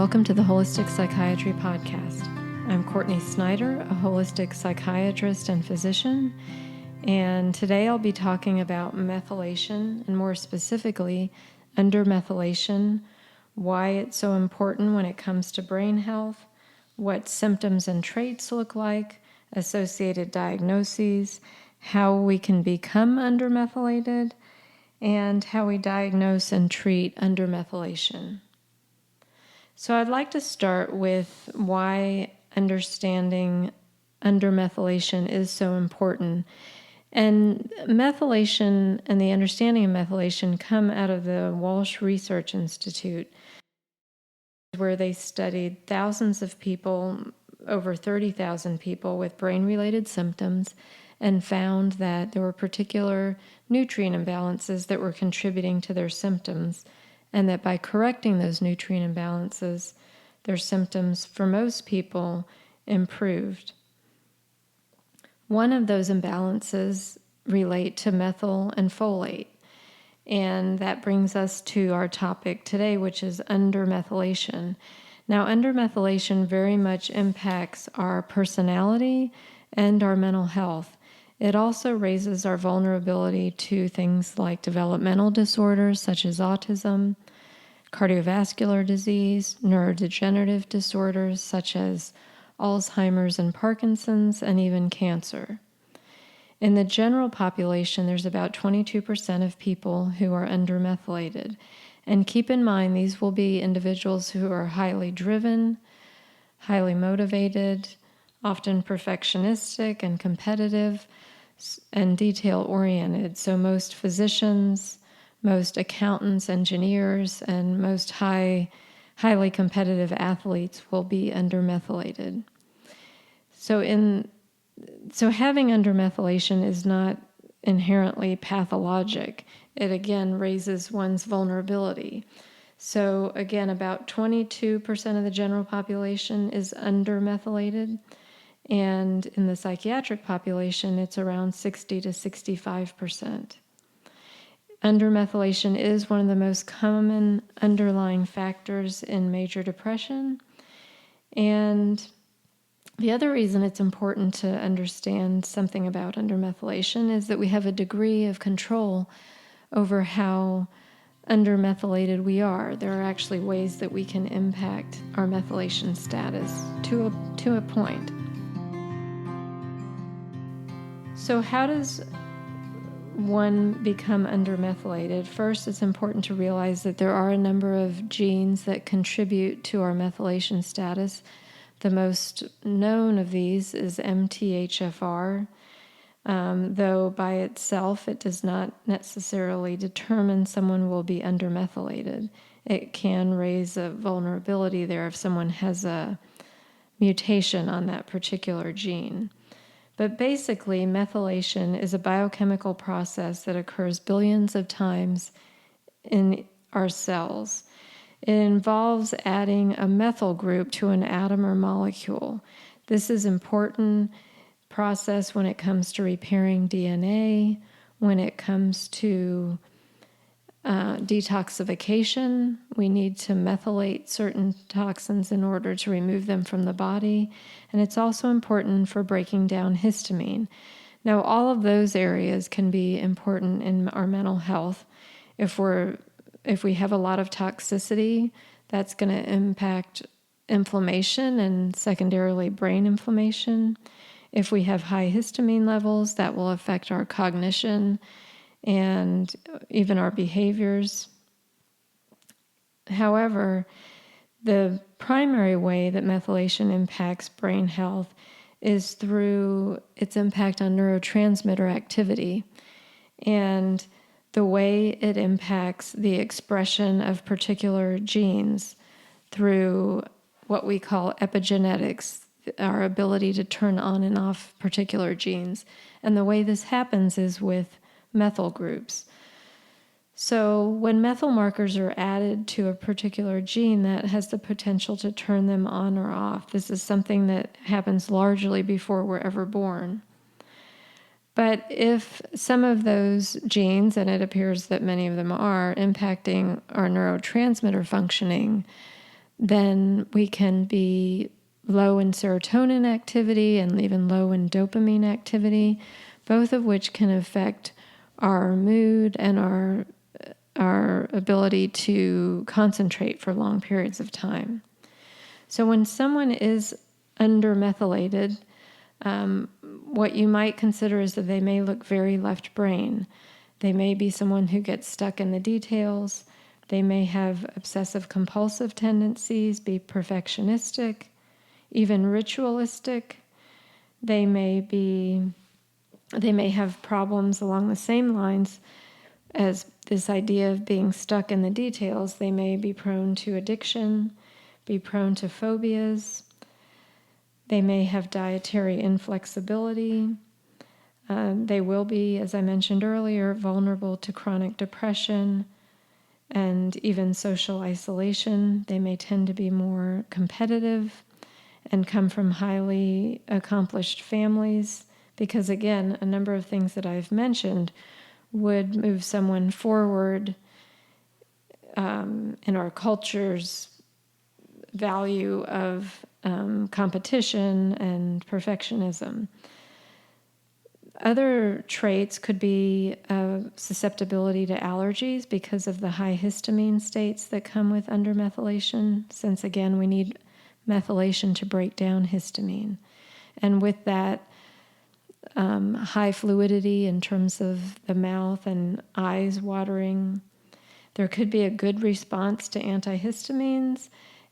welcome to the Holistic Psychiatry Podcast. I'm Courtney Snyder, a holistic psychiatrist and physician, and today I'll be talking about methylation, and more specifically, undermethylation, why it's so important when it comes to brain health, what symptoms and traits look like, associated diagnoses, how we can become undermethylated, and how we diagnose and treat undermethylation. So I'd like to start with why understanding undermethylation is so important. And methylation and the understanding of methylation come out of the Walsh Research Institute, where they studied thousands of people, over 30,000 people with brain-related symptoms, and found that there were particular nutrient imbalances that were contributing to their symptoms, and that by correcting those nutrient imbalances, their symptoms for most people improved. One of those imbalances relate to methyl and folate, and that brings us to our topic today, which is undermethylation. Now, undermethylation very much impacts our personality and our mental health. It also raises our vulnerability to things like developmental disorders such as autism, cardiovascular disease, neurodegenerative disorders such as Alzheimer's and Parkinson's, and even cancer. In the general population, there's about 22% of people who are undermethylated. And keep in mind, these will be individuals who are highly driven, highly motivated, often perfectionistic and competitive, and detail-oriented. So most physicians, most accountants, engineers, and most highly competitive athletes will be undermethylated. So having undermethylation is not inherently pathologic. It again raises one's vulnerability. So again, about 22% of the general population is undermethylated. And in the psychiatric population, it's around 60 to 65%. Undermethylation is one of the most common underlying factors in major depression. And the other reason it's important to understand something about undermethylation is that we have a degree of control over how undermethylated we are. There are actually ways that we can impact our methylation status to a point. So how does one become undermethylated? First, it's important to realize that there are a number of genes that contribute to our methylation status. The most known of these is MTHFR, though by itself it does not necessarily determine someone will be undermethylated. It can raise a vulnerability there if someone has a mutation on that particular gene. But basically, methylation is a biochemical process that occurs billions of times in our cells. It involves adding a methyl group to an atom or molecule. This is an important process when it comes to repairing DNA, when it comes to detoxification. We need to methylate certain toxins in order to remove them from the body. And it's also important for breaking down histamine. Now, all of those areas can be important in our mental health. If we have a lot of toxicity, that's going to impact inflammation and secondarily brain inflammation. If we have high histamine levels, that will affect our cognition and even our behaviors. However, the primary way that methylation impacts brain health is through its impact on neurotransmitter activity and the way it impacts the expression of particular genes through what we call epigenetics, our ability to turn on and off particular genes. And the way this happens is with methyl groups. So when methyl markers are added to a particular gene, that has the potential to turn them on or off. This is something that happens largely before we're ever born. But if some of those genes, and it appears that many of them are, impacting our neurotransmitter functioning, then we can be low in serotonin activity and even low in dopamine activity, both of which can affect our mood and our ability to concentrate for long periods of time. So when someone is undermethylated, what you might consider is that they may look very left brain. They may be someone who gets stuck in the details. They may have obsessive compulsive tendencies, be perfectionistic, even ritualistic. They may have problems along the same lines as this idea of being stuck in the details. They may be prone to addiction, be prone to phobias. They may have dietary inflexibility. They will be, as I mentioned earlier, vulnerable to chronic depression and even social isolation. They may tend to be more competitive and come from highly accomplished families because, again, a number of things that I've mentioned would move someone forward in our culture's value of competition and perfectionism. Other traits could be susceptibility to allergies because of the high histamine states that come with undermethylation, since, again, we need methylation to break down histamine. And with that, high fluidity in terms of the mouth and eyes watering. There could be a good response to antihistamines,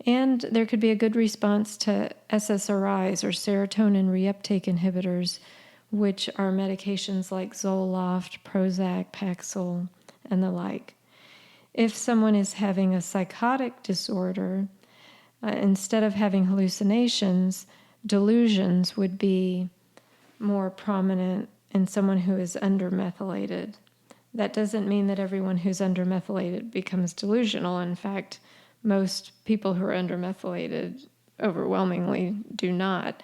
and there could be a good response to SSRIs or serotonin reuptake inhibitors, which are medications like Zoloft, Prozac, Paxil, and the like. If someone is having a psychotic disorder, instead of having hallucinations, delusions would be more prominent in someone who is undermethylated. That doesn't mean that everyone who's undermethylated becomes delusional. In fact, most people who are undermethylated overwhelmingly do not.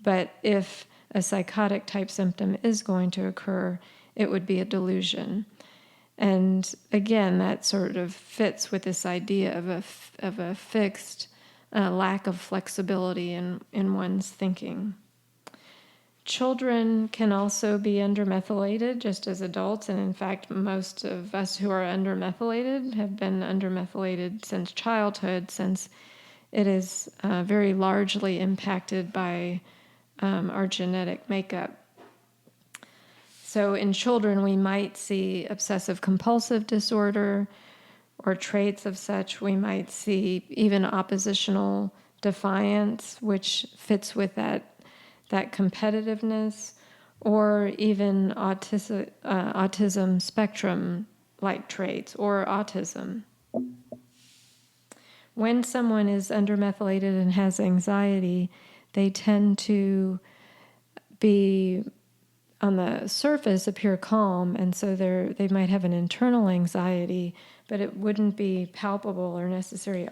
But if a psychotic type symptom is going to occur, it would be a delusion. And again, that sort of fits with this idea of a fixed lack of flexibility in one's thinking. Children can also be undermethylated just as adults, and in fact, most of us who are undermethylated have been undermethylated since childhood, since it is very largely impacted by our genetic makeup. So in children, we might see obsessive compulsive disorder or traits of such. We might see even oppositional defiance, which fits with that competitiveness, or even autism spectrum-like traits, or autism. When someone is undermethylated and has anxiety, they tend to be, on the surface, appear calm, and so they might have an internal anxiety, but it wouldn't be palpable or necessarily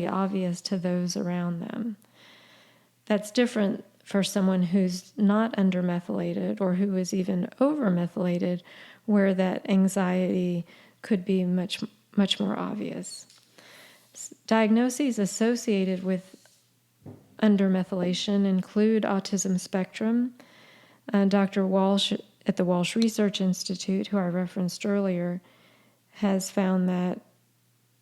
obvious to those around them. That's different for someone who's not undermethylated or who is even overmethylated, where that anxiety could be much, much more obvious. Diagnoses associated with undermethylation include autism spectrum. Dr. Walsh at the Walsh Research Institute, who I referenced earlier, has found that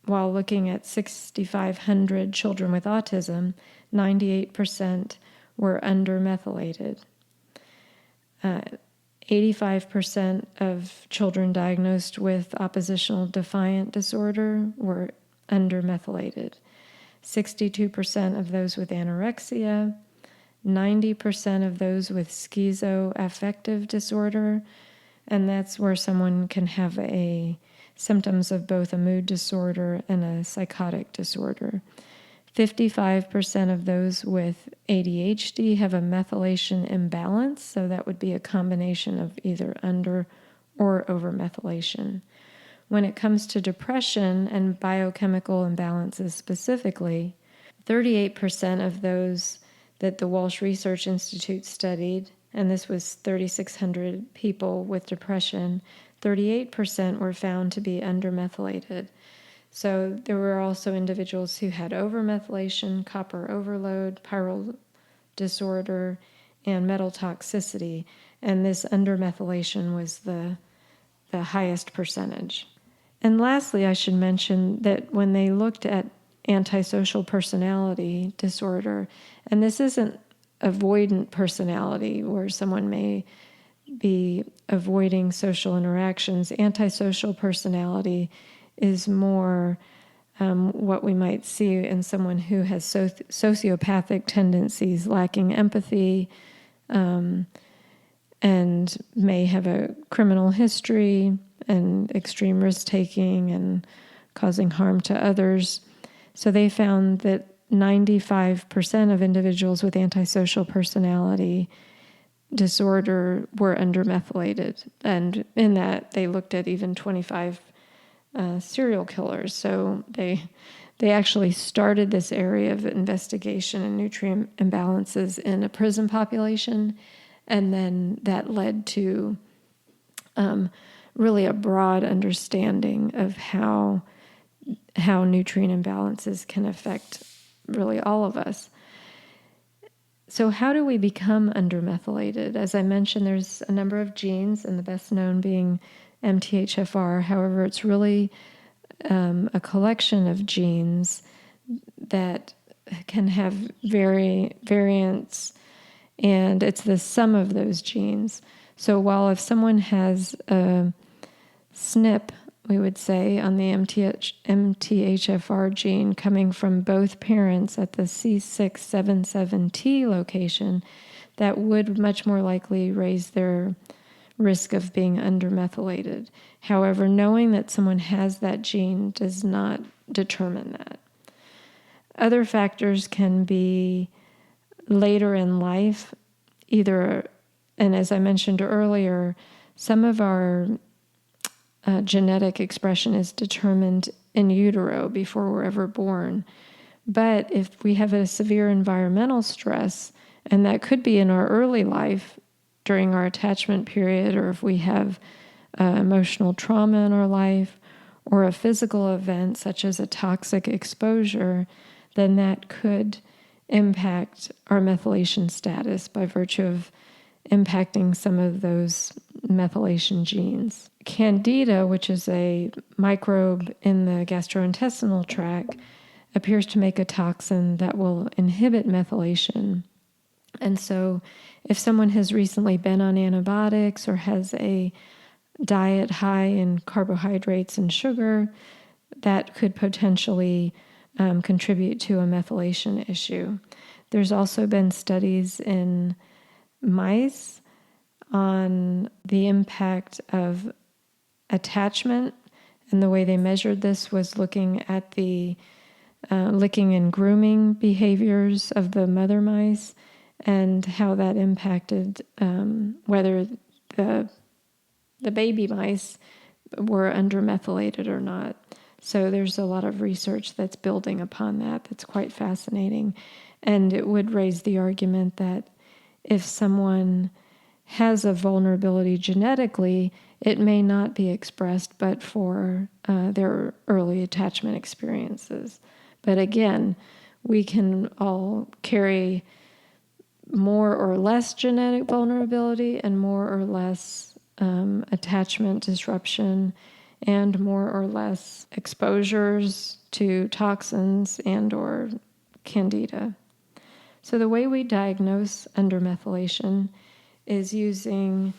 while looking at 6,500 children with autism, 98% were undermethylated. 85% of children diagnosed with oppositional defiant disorder were undermethylated. 62% of those with anorexia, 90% of those with schizoaffective disorder, and that's where someone can have symptoms of both a mood disorder and a psychotic disorder. 55% of those with ADHD have a methylation imbalance, so that would be a combination of either under or overmethylation. When it comes to depression and biochemical imbalances specifically, 38% of those that the Walsh Research Institute studied, and this was 3,600 people with depression, 38% were found to be undermethylated. So there were also individuals who had overmethylation, copper overload, pyrrole disorder, and metal toxicity. And this undermethylation was the highest percentage. And lastly, I should mention that when they looked at antisocial personality disorder, and this isn't avoidant personality where someone may be avoiding social interactions. Antisocial personality is more what we might see in someone who has sociopathic tendencies, lacking empathy, and may have a criminal history and extreme risk-taking and causing harm to others. So they found that 95% of individuals with antisocial personality disorder were undermethylated. And in that, they looked at even 25 serial killers. So they actually started this area of investigation in nutrient imbalances in a prison population, and then that led to really a broad understanding of how nutrient imbalances can affect really all of us. So how do we become undermethylated? As I mentioned, there's a number of genes, and the best known being MTHFR. However, it's really a collection of genes that can have variants, and it's the sum of those genes. So while if someone has a SNP, we would say, on the MTHFR gene coming from both parents at the C677T location, that would much more likely raise their risk of being undermethylated. However, knowing that someone has that gene does not determine that. Other factors can be later in life, either, and as I mentioned earlier, some of our genetic expression is determined in utero before we're ever born. But if we have a severe environmental stress, and that could be in our early life during our attachment period, or if we have emotional trauma in our life, or a physical event such as a toxic exposure, then that could impact our methylation status by virtue of impacting some of those methylation genes. Candida, which is a microbe in the gastrointestinal tract, appears to make a toxin that will inhibit methylation. And so if someone has recently been on antibiotics or has a diet high in carbohydrates and sugar, that could potentially contribute to a methylation issue. There's also been studies in mice on the impact of attachment, and the way they measured this was looking at the licking and grooming behaviors of the mother mice and how that impacted whether the baby mice were undermethylated or not. So there's a lot of research that's building upon that that's quite fascinating. And it would raise the argument that if someone has a vulnerability genetically, it may not be expressed but for their early attachment experiences. But again, we can all carry more or less genetic vulnerability and more or less attachment disruption and more or less exposures to toxins and or candida. So the way we diagnose undermethylation is using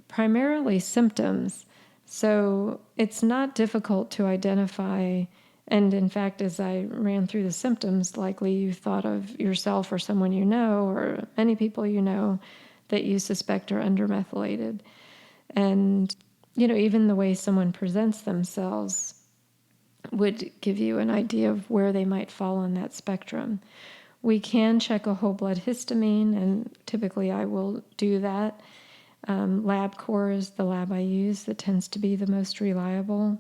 primarily symptoms. So it's not difficult to identify, and in fact, as I ran through the symptoms, likely you thought of yourself or someone you know or many people you know that you suspect are undermethylated. And, even the way someone presents themselves would give you an idea of where they might fall on that spectrum. We can check a whole blood histamine, and typically I will do that. LabCorp is the lab I use that tends to be the most reliable.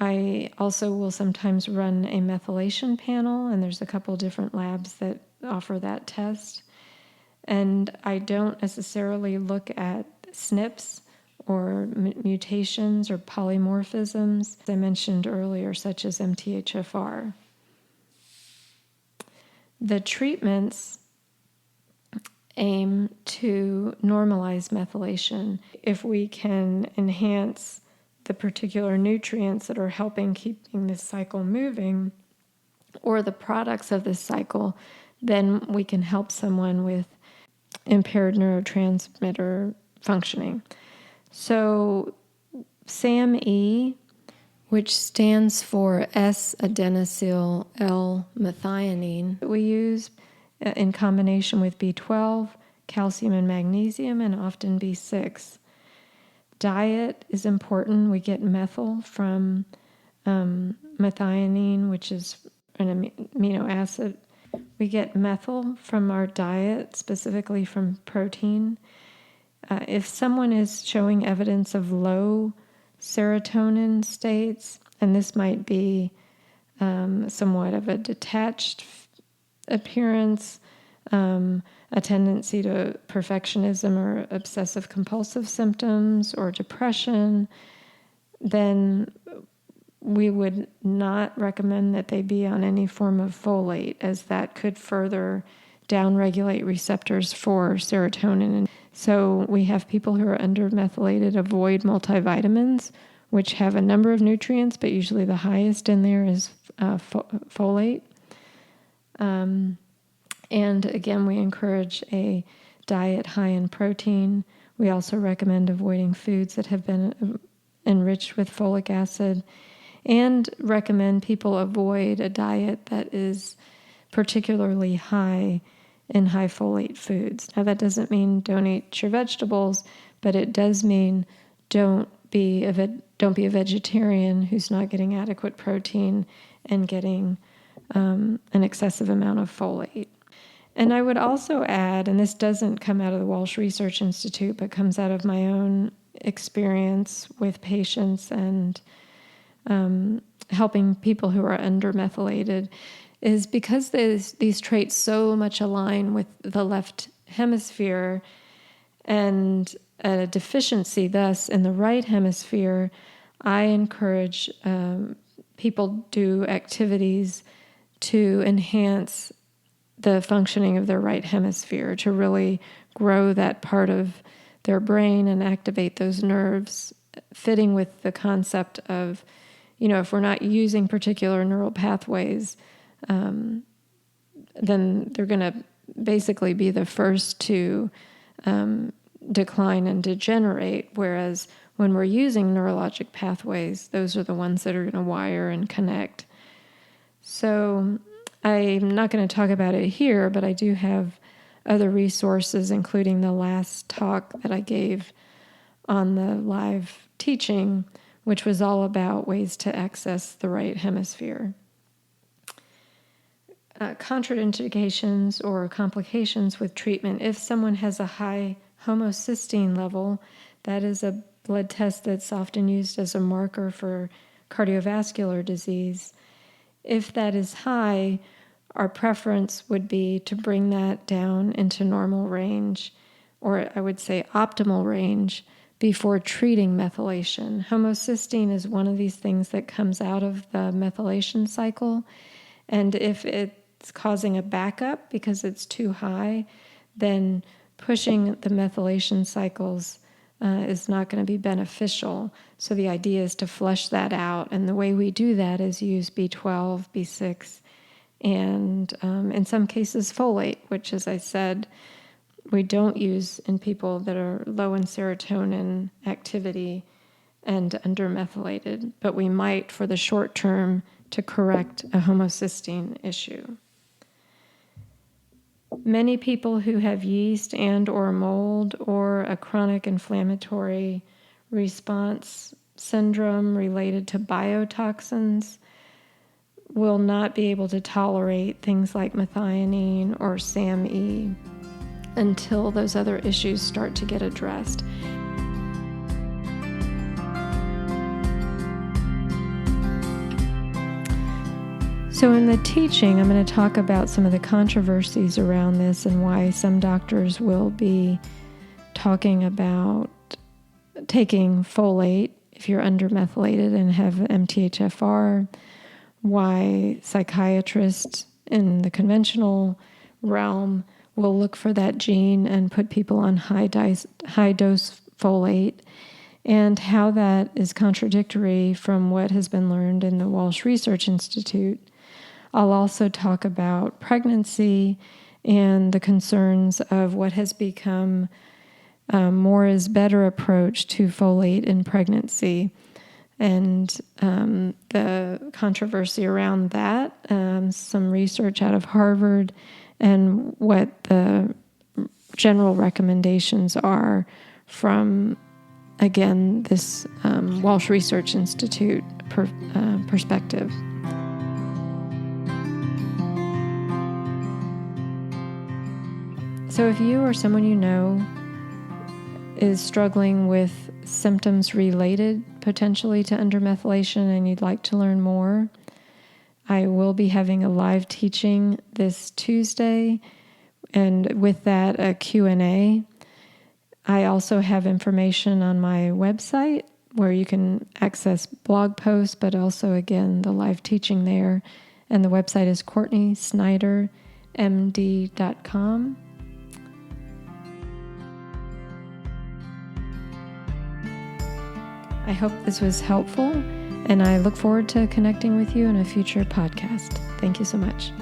I also will sometimes run a methylation panel, and there's a couple different labs that offer that test. And I don't necessarily look at SNPs or mutations or polymorphisms, as I mentioned earlier, such as MTHFR. The treatments aim to normalize methylation. If we can enhance the particular nutrients that are helping keeping this cycle moving, or the products of this cycle, then we can help someone with impaired neurotransmitter functioning. So SAMe, which stands for S-adenosyl L-methionine, we use in combination with B12, calcium and magnesium, and often B6. Diet is important. We get methyl from methionine, which is an amino acid. We get methyl from our diet, specifically from protein. If someone is showing evidence of low serotonin states, and this might be somewhat of a detached appearance, a tendency to perfectionism or obsessive compulsive symptoms or depression, then we would not recommend that they be on any form of folate, as that could further downregulate receptors for serotonin. So we have people who are undermethylated avoid multivitamins, which have a number of nutrients, but usually the highest in there is folate. And again, we encourage a diet high in protein. We also recommend avoiding foods that have been enriched with folic acid, and recommend people avoid a diet that is particularly high in high folate foods. Now, that doesn't mean don't eat your vegetables, but it does mean don't be a vegetarian who's not getting adequate protein and getting an excessive amount of folate. And I would also add, and this doesn't come out of the Walsh Research Institute, but comes out of my own experience with patients and helping people who are undermethylated, is because these traits so much align with the left hemisphere and a deficiency thus in the right hemisphere, I encourage people do activities to enhance the functioning of their right hemisphere, to really grow that part of their brain and activate those nerves, fitting with the concept of, if we're not using particular neural pathways, then they're going to basically be the first to decline and degenerate, whereas when we're using neurologic pathways, those are the ones that are going to wire and connect. So I'm not going to talk about it here, but I do have other resources, including the last talk that I gave on the live teaching, which was all about ways to access the right hemisphere. Contraindications or complications with treatment. If someone has a high homocysteine level, that is a blood test that's often used as a marker for cardiovascular disease. If that is high, our preference would be to bring that down into normal range, or I would say optimal range, before treating methylation. Homocysteine is one of these things that comes out of the methylation cycle, and if it's causing a backup because it's too high, then pushing the methylation cycles is not going to be beneficial. So the idea is to flush that out, and the way we do that is use B12, B6, and in some cases folate, which, as I said, we don't use in people that are low in serotonin activity and undermethylated, but we might for the short term to correct a homocysteine issue. Many people who have yeast and or mold or a chronic inflammatory response syndrome related to biotoxins will not be able to tolerate things like methionine or SAMe until those other issues start to get addressed. So in the teaching, I'm going to talk about some of the controversies around this and why some doctors will be talking about taking folate if you're undermethylated and have MTHFR, why psychiatrists in the conventional realm will look for that gene and put people on high dose folate, and how that is contradictory from what has been learned in the Walsh Research Institute. I'll also talk about pregnancy and the concerns of what has become more is better approach to folate in pregnancy, and the controversy around that, some research out of Harvard, and what the general recommendations are from, again, this Walsh Research Institute perspective. So if you or someone you know is struggling with symptoms related potentially to undermethylation and you'd like to learn more, I will be having a live teaching this Tuesday, and with that, a Q&A. I also have information on my website where you can access blog posts, but also, again, the live teaching there. And the website is CourtneySnyderMD.com. I hope this was helpful, and I look forward to connecting with you in a future podcast. Thank you so much.